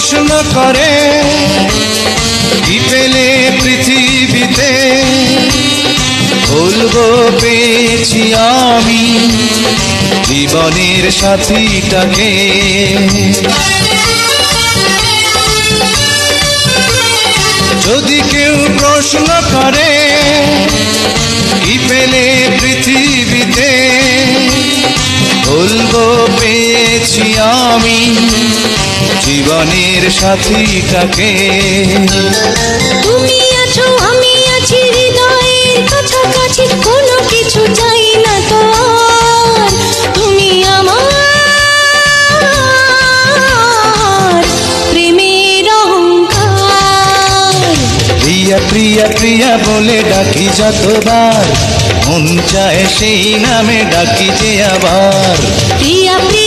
প্রশ্ন করে কি পেলে পৃথিবীতে, বলবো পেয়েছি আমি জীবনের সাথীটাকে। যদি কেউ প্রশ্ন করে কি পেলে পৃথিবীতে, বলবো পেয়েছি আমি জীবনের সাথীটাকে। তুমি আছো আমি আছি হৃদয়ের কাছাকাছি, কোনো কিছু চাই না তো আর। তুমি আমার প্রেমের অহংকার। প্রিয়া প্রিয়া প্রিয়া বলে ডাকি যতবার, মন চায় সেই নামে ডাকি যে আবার। প্রিয়া প্রিয়া